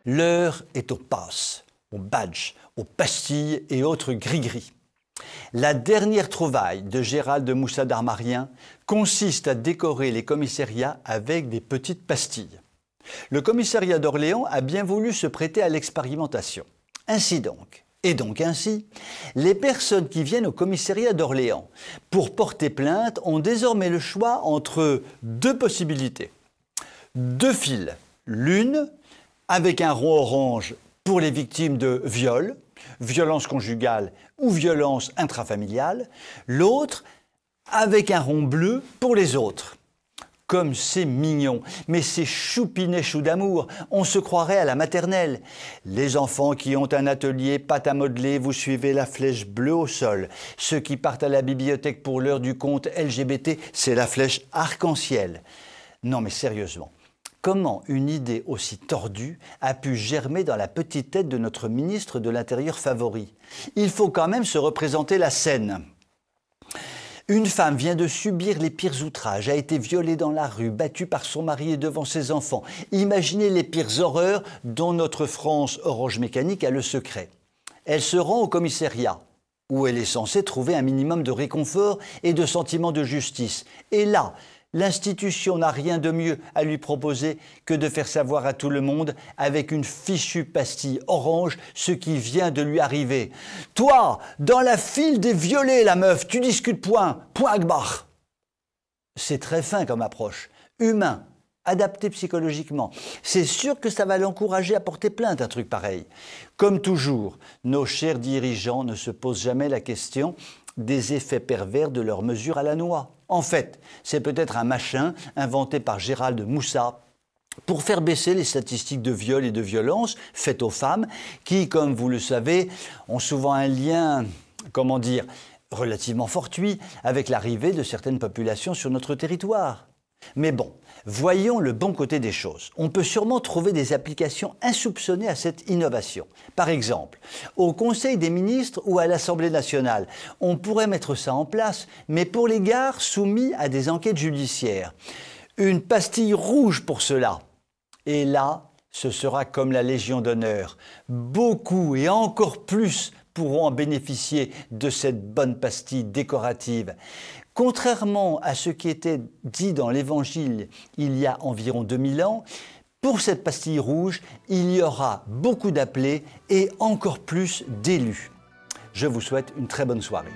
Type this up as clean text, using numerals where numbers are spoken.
L'heure est aux passes, aux badges, aux pastilles et autres gris-gris. La dernière trouvaille de Gérald de Moussa Darmarien consiste à décorer les commissariats avec des petites pastilles. Le commissariat d'Orléans a bien voulu se prêter à l'expérimentation. Ainsi donc, les personnes qui viennent au commissariat d'Orléans pour porter plainte ont désormais le choix entre deux possibilités. Deux files, l'une avec un rond orange pour les victimes de viol, violence conjugale ou violence intrafamiliale, l'autre avec un rond bleu pour les autres. Comme c'est mignon, mais c'est choupinet chou d'amour, on se croirait à la maternelle. Les enfants qui ont un atelier pâte à modeler, vous suivez la flèche bleue au sol. Ceux qui partent à la bibliothèque pour l'heure du conte LGBT, c'est la flèche arc-en-ciel. Non mais sérieusement, comment une idée aussi tordue a pu germer dans la petite tête de notre ministre de l'Intérieur favori? Il faut quand même se représenter la scène. Une femme vient de subir les pires outrages, a été violée dans la rue, battue par son mari et devant ses enfants. Imaginez les pires horreurs dont notre France orange mécanique a le secret. Elle se rend au commissariat, où elle est censée trouver un minimum de réconfort et de sentiment de justice. Et là, l'institution n'a rien de mieux à lui proposer que de faire savoir à tout le monde, avec une fichue pastille orange, ce qui vient de lui arriver. « Toi, dans la file des violets, la meuf, tu discutes point Akbar !» C'est très fin comme approche, humain, adapté psychologiquement. C'est sûr que ça va l'encourager à porter plainte, un truc pareil. Comme toujours, nos chers dirigeants ne se posent jamais la question des effets pervers de leurs mesures à la noix. En fait, c'est peut-être un machin inventé par Gérald de Moussa pour faire baisser les statistiques de viol et de violence faites aux femmes qui, comme vous le savez, ont souvent un lien, relativement fortuit avec l'arrivée de certaines populations sur notre territoire. Mais bon, voyons le bon côté des choses. On peut sûrement trouver des applications insoupçonnées à cette innovation. Par exemple, au Conseil des ministres ou à l'Assemblée nationale, on pourrait mettre ça en place, mais pour les gares soumis à des enquêtes judiciaires. Une pastille rouge pour cela. Et là, ce sera comme la Légion d'honneur. Beaucoup et encore plus pourront en bénéficier de cette bonne pastille décorative. Contrairement à ce qui était dit dans l'Évangile il y a environ 2000 ans, pour cette pastille rouge, il y aura beaucoup d'appelés et encore plus d'élus. Je vous souhaite une très bonne soirée.